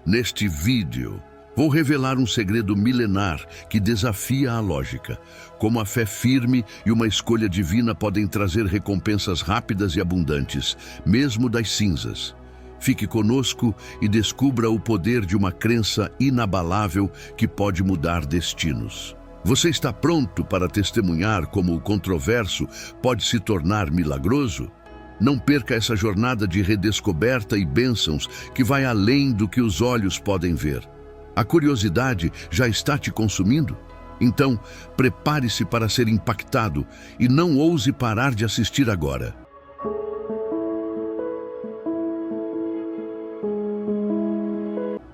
Neste vídeo, vou revelar um segredo milenar que desafia a lógica. Como a fé firme e uma escolha divina podem trazer recompensas rápidas e abundantes, mesmo das cinzas. Fique conosco e descubra o poder de uma crença inabalável que pode mudar destinos. Você está pronto para testemunhar como o controverso pode se tornar milagroso? Não perca essa jornada de redescoberta e bênçãos que vai além do que os olhos podem ver. A curiosidade já está te consumindo? Então, prepare-se para ser impactado e não ouse parar de assistir agora.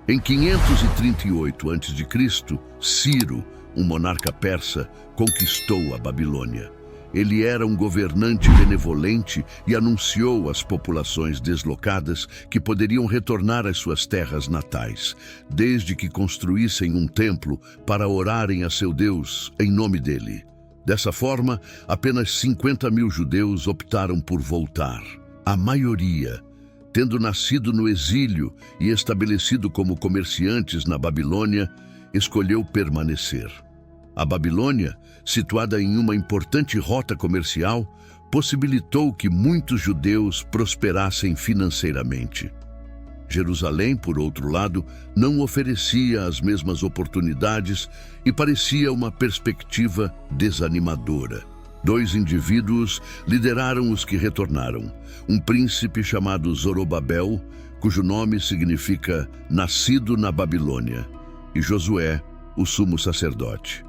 Em 538 a.C., Ciro, um monarca persa, conquistou a Babilônia. Ele era um governante benevolente e anunciou às populações deslocadas que poderiam retornar às suas terras natais, desde que construíssem um templo para orarem a seu Deus em nome dele. Dessa forma, apenas 50.000 judeus optaram por voltar. A maioria, tendo nascido no exílio e estabelecido como comerciantes na Babilônia, escolheu permanecer. A Babilônia, situada em uma importante rota comercial, possibilitou que muitos judeus prosperassem financeiramente. Jerusalém, por outro lado, não oferecia as mesmas oportunidades e parecia uma perspectiva desanimadora. 2 indivíduos lideraram os que retornaram: um príncipe chamado Zorobabel, cujo nome significa nascido na Babilônia, e Josué, o sumo sacerdote.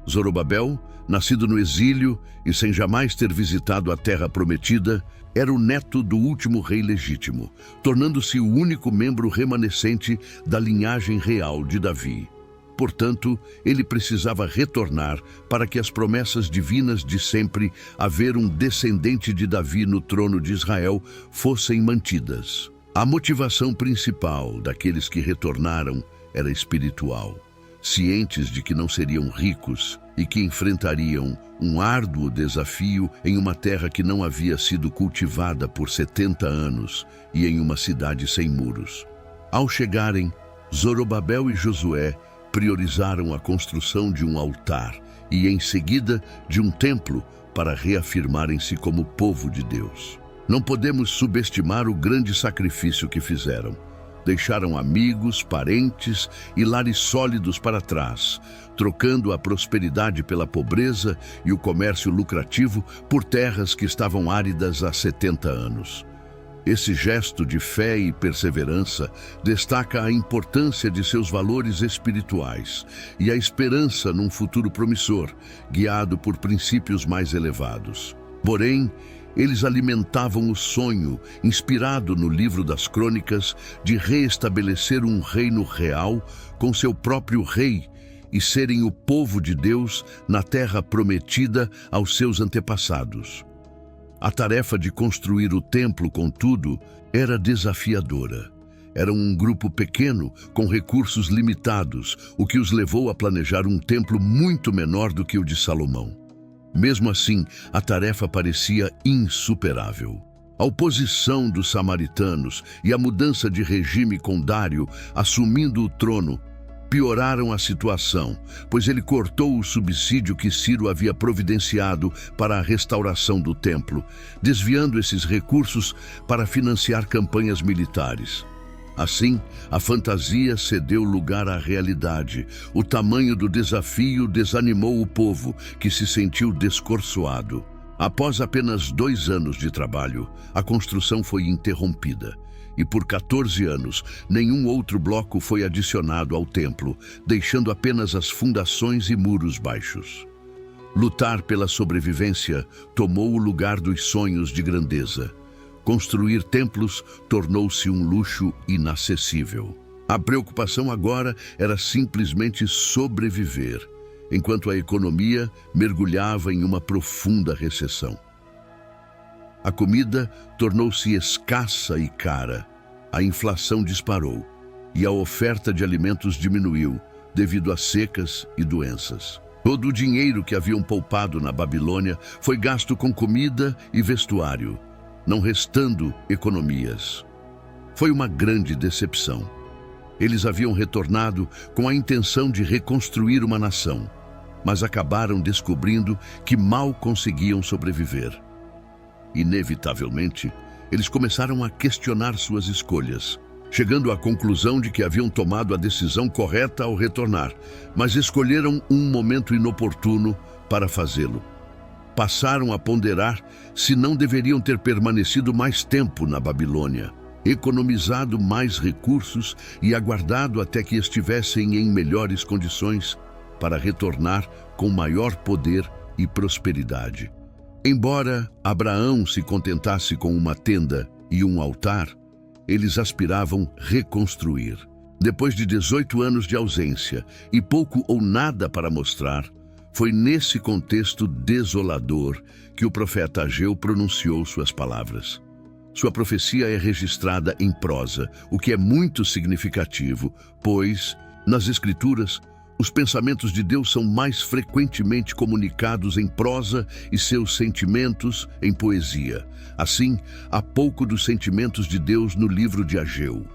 Zorobabel, nascido no exílio e sem jamais ter visitado a terra prometida, era o neto do último rei legítimo, tornando-se o único membro remanescente da linhagem real de Davi. Portanto, ele precisava retornar para que as promessas divinas de sempre haver um descendente de Davi no trono de Israel fossem mantidas. A motivação principal daqueles que retornaram era espiritual. Cientes de que não seriam ricos e que enfrentariam um árduo desafio em uma terra que não havia sido cultivada por 70 anos e em uma cidade sem muros. Ao chegarem, Zorobabel e Josué priorizaram a construção de um altar e, em seguida, de um templo para reafirmarem-se como povo de Deus. Não podemos subestimar o grande sacrifício que fizeram. Deixaram amigos, parentes e lares sólidos para trás, trocando a prosperidade pela pobreza e o comércio lucrativo por terras que estavam áridas há 70 anos. Esse gesto de fé e perseverança destaca a importância de seus valores espirituais e a esperança num futuro promissor, guiado por princípios mais elevados. Porém, eles alimentavam o sonho, inspirado no livro das Crônicas, de reestabelecer um reino real com seu próprio rei e serem o povo de Deus na terra prometida aos seus antepassados. A tarefa de construir o templo, contudo, era desafiadora. Era um grupo pequeno, com recursos limitados, o que os levou a planejar um templo muito menor do que o de Salomão. Mesmo assim, a tarefa parecia insuperável. A oposição dos samaritanos e a mudança de regime com Dário assumindo o trono pioraram a situação, pois ele cortou o subsídio que Ciro havia providenciado para a restauração do templo, desviando esses recursos para financiar campanhas militares. Assim, a fantasia cedeu lugar à realidade. O tamanho do desafio desanimou o povo, que se sentiu descorçoado. Após apenas 2 anos de trabalho, a construção foi interrompida. E por 14 anos, nenhum outro bloco foi adicionado ao templo, deixando apenas as fundações e muros baixos. Lutar pela sobrevivência tomou o lugar dos sonhos de grandeza. Construir templos tornou-se um luxo inacessível. A preocupação agora era simplesmente sobreviver, enquanto a economia mergulhava em uma profunda recessão. A comida tornou-se escassa e cara, a inflação disparou e a oferta de alimentos diminuiu devido a secas e doenças. Todo o dinheiro que haviam poupado na Babilônia foi gasto com comida e vestuário, não restando economias. Foi uma grande decepção. Eles haviam retornado com a intenção de reconstruir uma nação, mas acabaram descobrindo que mal conseguiam sobreviver. Inevitavelmente, eles começaram a questionar suas escolhas, chegando à conclusão de que haviam tomado a decisão correta ao retornar, mas escolheram um momento inoportuno para fazê-lo. Passaram a ponderar se não deveriam ter permanecido mais tempo na Babilônia, economizado mais recursos e aguardado até que estivessem em melhores condições para retornar com maior poder e prosperidade. Embora Abraão se contentasse com uma tenda e um altar, eles aspiravam reconstruir. Depois de 18 anos de ausência e pouco ou nada para mostrar, foi nesse contexto desolador que o profeta Ageu pronunciou suas palavras. Sua profecia é registrada em prosa, o que é muito significativo, pois, nas Escrituras, os pensamentos de Deus são mais frequentemente comunicados em prosa e seus sentimentos em poesia. Assim, há pouco dos sentimentos de Deus no livro de Ageu.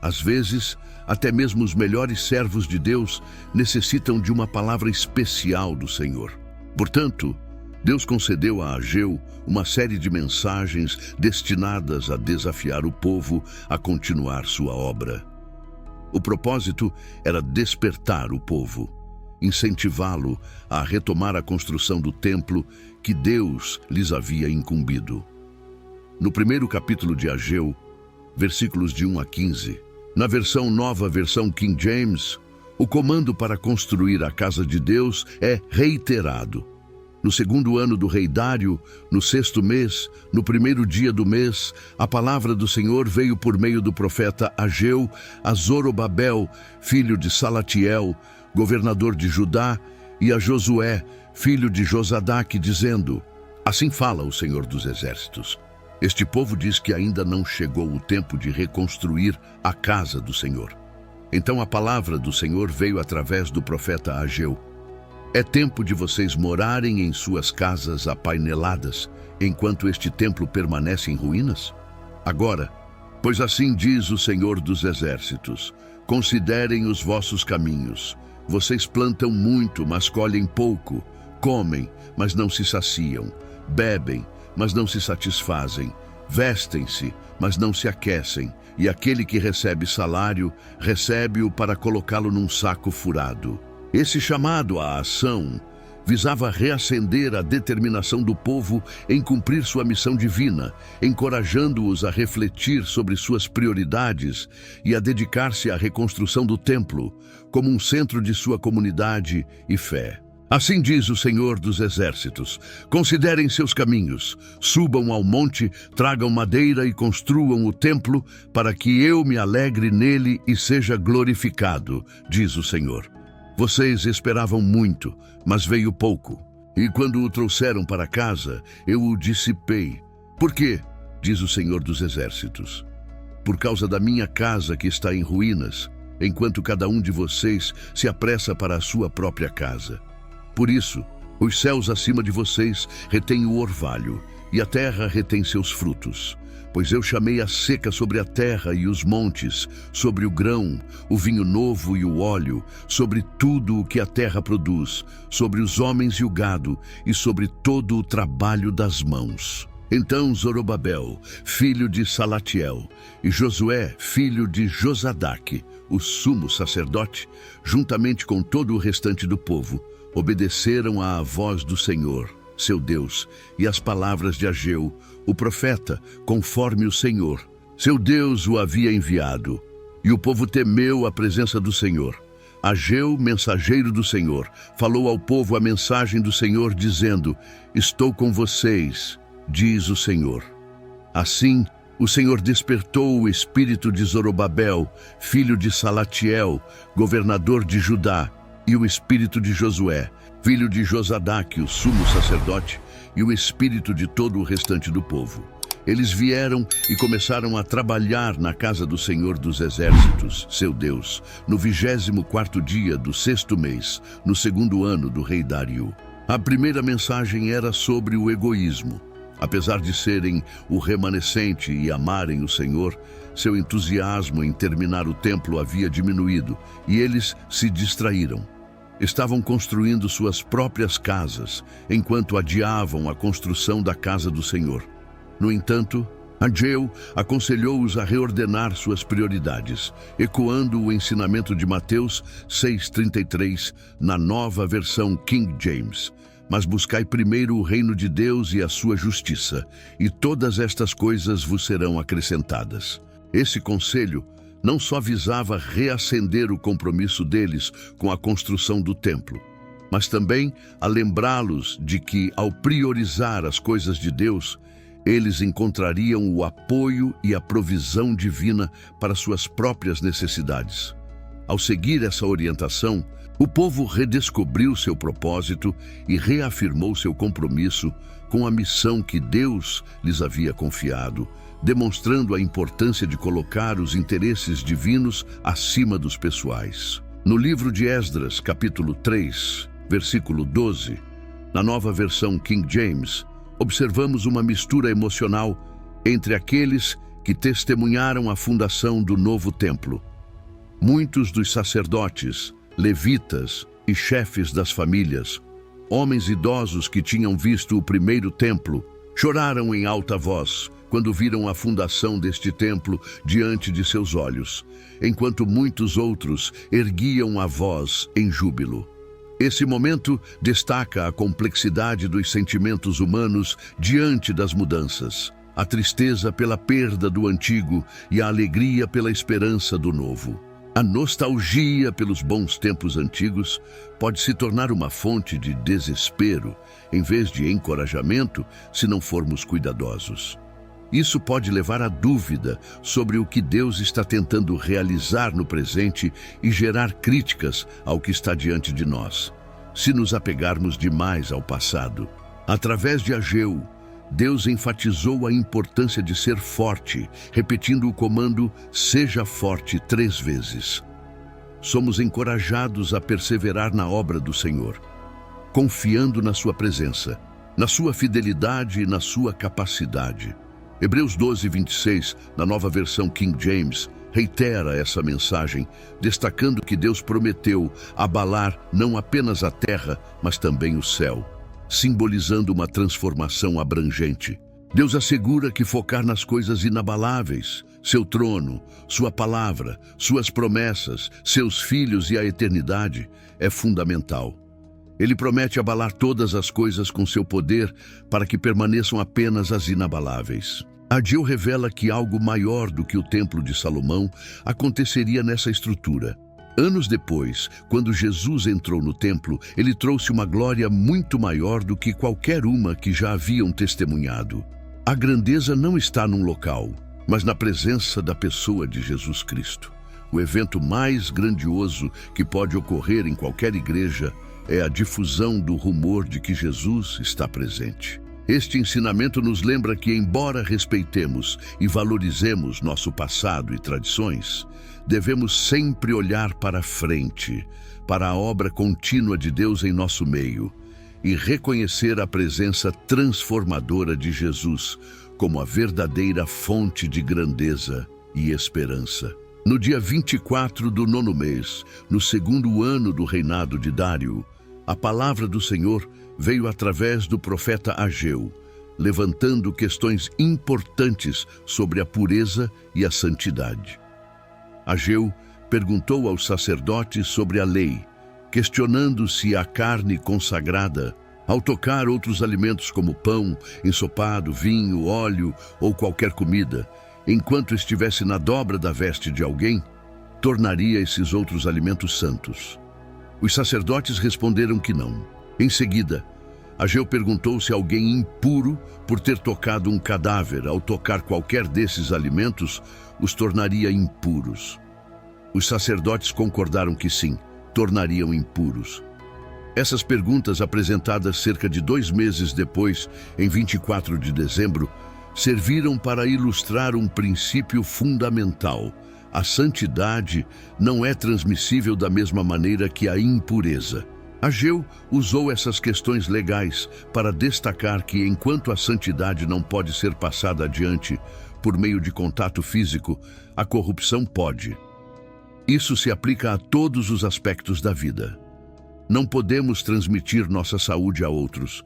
Às vezes, até mesmo os melhores servos de Deus necessitam de uma palavra especial do Senhor. Portanto, Deus concedeu a Ageu uma série de mensagens destinadas a desafiar o povo a continuar sua obra. O propósito era despertar o povo, incentivá-lo a retomar a construção do templo que Deus lhes havia incumbido. No primeiro capítulo de Ageu, versículos de 1 a 15, na versão nova, versão King James, o comando para construir a casa de Deus é reiterado. No segundo ano do rei Dário, no 6º mês, no primeiro dia do mês, a palavra do Senhor veio por meio do profeta Ageu a Zorobabel, filho de Salatiel, governador de Judá, e a Josué, filho de Josadaque, dizendo: Assim fala o Senhor dos Exércitos. Este povo diz que ainda não chegou o tempo de reconstruir a casa do Senhor. Então a palavra do Senhor veio através do profeta Ageu. É tempo de vocês morarem em suas casas apaineladas, enquanto este templo permanece em ruínas? Agora, pois assim diz o Senhor dos Exércitos, considerem os vossos caminhos. Vocês plantam muito, mas colhem pouco. Comem, mas não se saciam. Bebem, mas não se satisfazem. Vestem-se, mas não se aquecem. E aquele que recebe salário, recebe-o para colocá-lo num saco furado. Esse chamado à ação visava reacender a determinação do povo em cumprir sua missão divina, encorajando-os a refletir sobre suas prioridades e a dedicar-se à reconstrução do templo como um centro de sua comunidade e fé. Assim diz o Senhor dos Exércitos: considerem seus caminhos, subam ao monte, tragam madeira e construam o templo, para que eu me alegre nele e seja glorificado, diz o Senhor. Vocês esperavam muito, mas veio pouco. E quando o trouxeram para casa, eu o dissipei. Por quê? Diz o Senhor dos Exércitos. Por causa da minha casa que está em ruínas, enquanto cada um de vocês se apressa para a sua própria casa. Por isso, os céus acima de vocês retêm o orvalho, e a terra retém seus frutos. Pois eu chamei a seca sobre a terra e os montes, sobre o grão, o vinho novo e o óleo, sobre tudo o que a terra produz, sobre os homens e o gado, e sobre todo o trabalho das mãos. Então Zorobabel, filho de Salatiel, e Josué, filho de Josadaque, o sumo sacerdote, juntamente com todo o restante do povo, obedeceram à voz do Senhor, seu Deus, e às palavras de Ageu, o profeta, conforme o Senhor, seu Deus, o havia enviado. E o povo temeu a presença do Senhor. Ageu, mensageiro do Senhor, falou ao povo a mensagem do Senhor, dizendo: Estou com vocês, diz o Senhor. Assim, o Senhor despertou o espírito de Zorobabel, filho de Salatiel, governador de Judá, e o espírito de Josué, filho de Josadaque, o sumo sacerdote, e o espírito de todo o restante do povo. Eles vieram e começaram a trabalhar na casa do Senhor dos Exércitos, seu Deus, no 24º dia do 6º mês, no 2º ano do rei Dário. A primeira mensagem era sobre o egoísmo. Apesar de serem o remanescente e amarem o Senhor, seu entusiasmo em terminar o templo havia diminuído e eles se distraíram. Estavam construindo suas próprias casas, enquanto adiavam a construção da casa do Senhor. No entanto, Ageu aconselhou-os a reordenar suas prioridades, ecoando o ensinamento de Mateus 6,33 na nova versão King James. Mas buscai primeiro o reino de Deus e a sua justiça, e todas estas coisas vos serão acrescentadas. Esse conselho não só visava reacender o compromisso deles com a construção do templo, mas também a lembrá-los de que, ao priorizar as coisas de Deus, eles encontrariam o apoio e a provisão divina para suas próprias necessidades. Ao seguir essa orientação, o povo redescobriu seu propósito e reafirmou seu compromisso com a missão que Deus lhes havia confiado, demonstrando a importância de colocar os interesses divinos acima dos pessoais. No livro de Esdras, capítulo 3, versículo 12, na nova versão King James, observamos uma mistura emocional entre aqueles que testemunharam a fundação do novo templo. Muitos dos sacerdotes, levitas e chefes das famílias, homens idosos que tinham visto o primeiro templo, choraram em alta voz quando viram a fundação deste templo diante de seus olhos, enquanto muitos outros erguiam a voz em júbilo. Esse momento destaca a complexidade dos sentimentos humanos diante das mudanças, a tristeza pela perda do antigo e a alegria pela esperança do novo. A nostalgia pelos bons tempos antigos pode se tornar uma fonte de desespero, em vez de encorajamento, se não formos cuidadosos. Isso pode levar à dúvida sobre o que Deus está tentando realizar no presente e gerar críticas ao que está diante de nós, se nos apegarmos demais ao passado. Através de Ageu, Deus enfatizou a importância de ser forte, repetindo o comando "seja forte" 3 vezes. Somos encorajados a perseverar na obra do Senhor, confiando na sua presença, na sua fidelidade e na sua capacidade. Hebreus 12:26, na nova versão King James, reitera essa mensagem, destacando que Deus prometeu abalar não apenas a terra, mas também o céu, simbolizando uma transformação abrangente. Deus assegura que focar nas coisas inabaláveis, seu trono, sua palavra, suas promessas, seus filhos e a eternidade, é fundamental. Ele promete abalar todas as coisas com seu poder para que permaneçam apenas as inabaláveis. Ageu revela que algo maior do que o Templo de Salomão aconteceria nessa estrutura. Anos depois, quando Jesus entrou no templo, ele trouxe uma glória muito maior do que qualquer uma que já haviam testemunhado. A grandeza não está num local, mas na presença da pessoa de Jesus Cristo. O evento mais grandioso que pode ocorrer em qualquer igreja é a difusão do rumor de que Jesus está presente. Este ensinamento nos lembra que, embora respeitemos e valorizemos nosso passado e tradições, devemos sempre olhar para frente, para a obra contínua de Deus em nosso meio, e reconhecer a presença transformadora de Jesus como a verdadeira fonte de grandeza e esperança. No dia 24 do 9º mês, no 2º ano do reinado de Dário, a palavra do Senhor veio através do profeta Ageu, levantando questões importantes sobre a pureza e a santidade. Ageu perguntou aos sacerdotes sobre a lei, questionando se a carne consagrada, ao tocar outros alimentos como pão, ensopado, vinho, óleo ou qualquer comida, enquanto estivesse na dobra da veste de alguém, tornaria esses outros alimentos santos. Os sacerdotes responderam que não. Em seguida, Ageu perguntou se alguém impuro, por ter tocado um cadáver, ao tocar qualquer desses alimentos, os tornaria impuros. Os sacerdotes concordaram que sim, tornariam impuros. Essas perguntas, apresentadas cerca de 2 meses depois, em 24 de dezembro, serviram para ilustrar um princípio fundamental. A santidade não é transmissível da mesma maneira que a impureza. Ageu usou essas questões legais para destacar que, enquanto a santidade não pode ser passada adiante por meio de contato físico, a corrupção pode. Isso se aplica a todos os aspectos da vida. Não podemos transmitir nossa saúde a outros,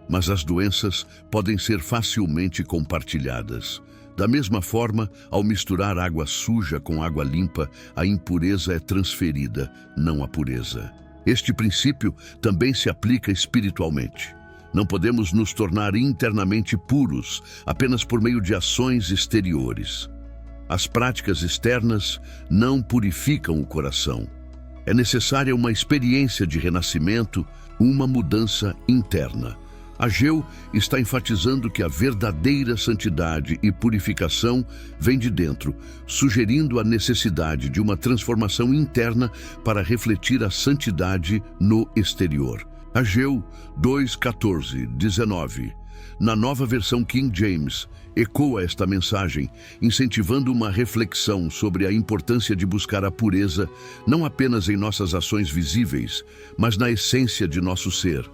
mas as doenças podem ser facilmente compartilhadas. Da mesma forma, ao misturar água suja com água limpa, a impureza é transferida, não a pureza. Este princípio também se aplica espiritualmente. Não podemos nos tornar internamente puros apenas por meio de ações exteriores. As práticas externas não purificam o coração. É necessária uma experiência de renascimento, uma mudança interna. Ageu está enfatizando que a verdadeira santidade e purificação vem de dentro, sugerindo a necessidade de uma transformação interna para refletir a santidade no exterior. Ageu 2:14-19. Na nova versão King James, ecoa esta mensagem, incentivando uma reflexão sobre a importância de buscar a pureza, não apenas em nossas ações visíveis, mas na essência de nosso ser,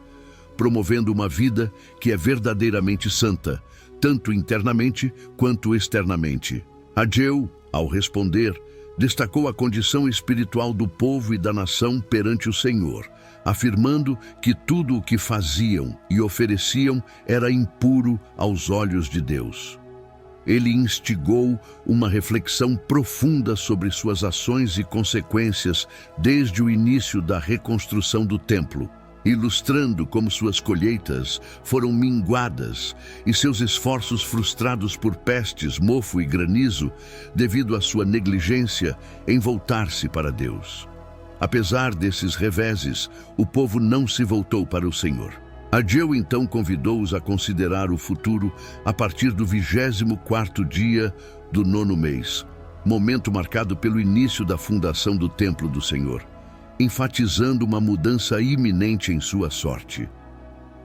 promovendo uma vida que é verdadeiramente santa, tanto internamente quanto externamente. Ageu, ao responder, destacou a condição espiritual do povo e da nação perante o Senhor, afirmando que tudo o que faziam e ofereciam era impuro aos olhos de Deus. Ele instigou uma reflexão profunda sobre suas ações e consequências desde o início da reconstrução do templo, ilustrando como suas colheitas foram minguadas e seus esforços frustrados por pestes, mofo e granizo devido à sua negligência em voltar-se para Deus. Apesar desses reveses, o povo não se voltou para o Senhor. Ageu então convidou-os a considerar o futuro a partir do 24º dia do 9º mês, momento marcado pelo início da fundação do templo do Senhor, enfatizando uma mudança iminente em sua sorte.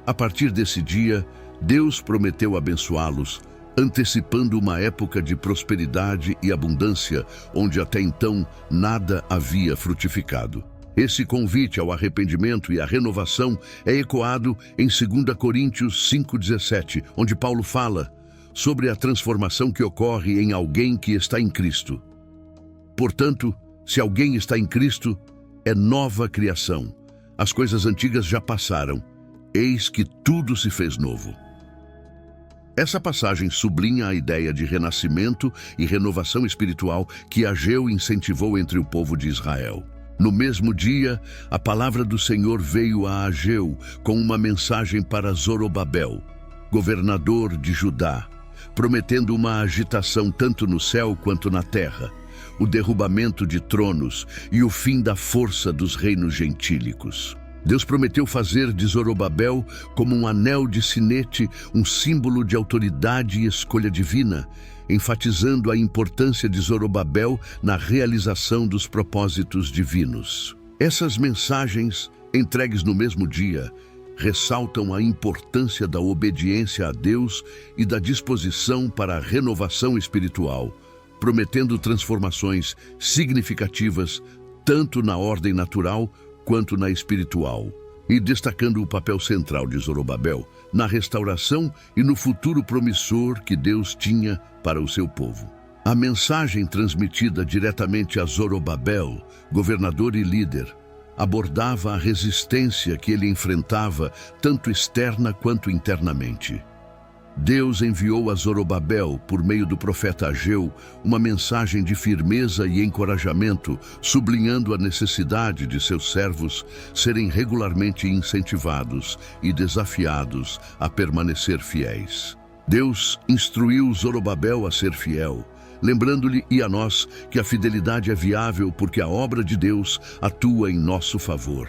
A partir desse dia, Deus prometeu abençoá-los, antecipando uma época de prosperidade e abundância, onde até então nada havia frutificado. Esse convite ao arrependimento e à renovação é ecoado em 2 Coríntios 5:17, onde Paulo fala sobre a transformação que ocorre em alguém que está em Cristo. Portanto, se alguém está em Cristo, é nova criação. As coisas antigas já passaram, eis que tudo se fez novo. Essa passagem sublinha a ideia de renascimento e renovação espiritual que Ageu incentivou entre o povo de Israel. No mesmo dia, a palavra do Senhor veio a Ageu com uma mensagem para Zorobabel, governador de Judá, prometendo uma agitação tanto no céu quanto na terra, o derrubamento de tronos e o fim da força dos reinos gentílicos. Deus prometeu fazer de Zorobabel como um anel de sinete, um símbolo de autoridade e escolha divina, enfatizando a importância de Zorobabel na realização dos propósitos divinos. Essas mensagens, entregues no mesmo dia, ressaltam a importância da obediência a Deus e da disposição para a renovação espiritual, prometendo transformações significativas tanto na ordem natural quanto na espiritual, e destacando o papel central de Zorobabel na restauração e no futuro promissor que Deus tinha para o seu povo. A mensagem transmitida diretamente a Zorobabel, governador e líder, abordava a resistência que ele enfrentava, tanto externa quanto internamente. Deus enviou a Zorobabel, por meio do profeta Ageu, uma mensagem de firmeza e encorajamento, sublinhando a necessidade de seus servos serem regularmente incentivados e desafiados a permanecer fiéis. Deus instruiu Zorobabel a ser fiel, lembrando-lhe e a nós que a fidelidade é viável porque a obra de Deus atua em nosso favor.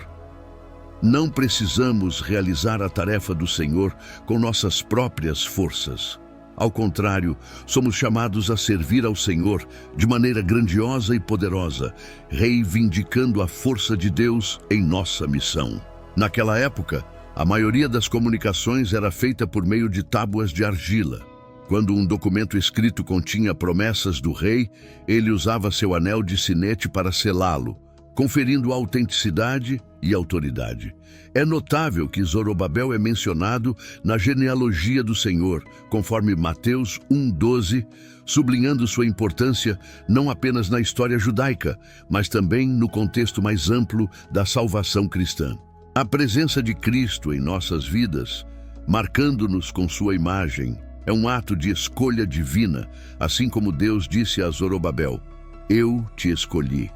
Não precisamos realizar a tarefa do Senhor com nossas próprias forças. Ao contrário, somos chamados a servir ao Senhor de maneira grandiosa e poderosa, reivindicando a força de Deus em nossa missão. Naquela época, a maioria das comunicações era feita por meio de tábuas de argila. Quando um documento escrito continha promessas do rei, ele usava seu anel de sinete para selá-lo, conferindo autenticidade e autoridade. É notável que Zorobabel é mencionado na genealogia do Senhor, conforme Mateus 1:12, sublinhando sua importância não apenas na história judaica, mas também no contexto mais amplo da salvação cristã. A presença de Cristo em nossas vidas, marcando-nos com sua imagem, é um ato de escolha divina, assim como Deus disse a Zorobabel: "Eu te escolhi".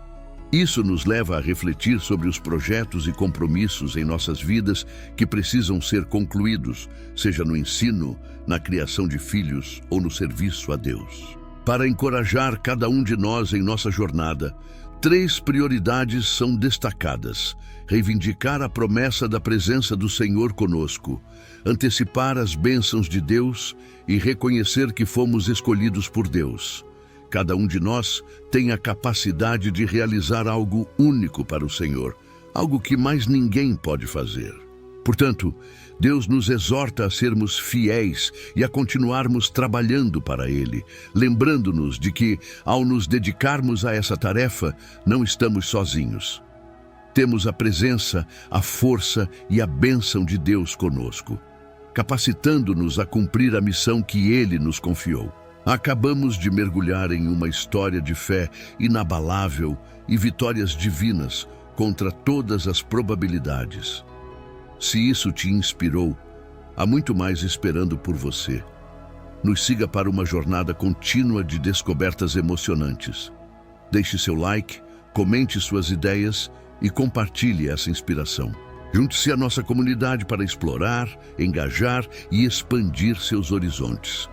Isso nos leva a refletir sobre os projetos e compromissos em nossas vidas que precisam ser concluídos, seja no ensino, na criação de filhos ou no serviço a Deus. Para encorajar cada um de nós em nossa jornada, 3 prioridades são destacadas: reivindicar a promessa da presença do Senhor conosco, antecipar as bênçãos de Deus e reconhecer que fomos escolhidos por Deus. Cada um de nós tem a capacidade de realizar algo único para o Senhor, algo que mais ninguém pode fazer. Portanto, Deus nos exorta a sermos fiéis e a continuarmos trabalhando para Ele, lembrando-nos de que, ao nos dedicarmos a essa tarefa, não estamos sozinhos. Temos a presença, a força e a bênção de Deus conosco, capacitando-nos a cumprir a missão que Ele nos confiou. Acabamos de mergulhar em uma história de fé inabalável e vitórias divinas contra todas as probabilidades. Se isso te inspirou, há muito mais esperando por você. Nos siga para uma jornada contínua de descobertas emocionantes. Deixe seu like, comente suas ideias e compartilhe essa inspiração. Junte-se à nossa comunidade para explorar, engajar e expandir seus horizontes.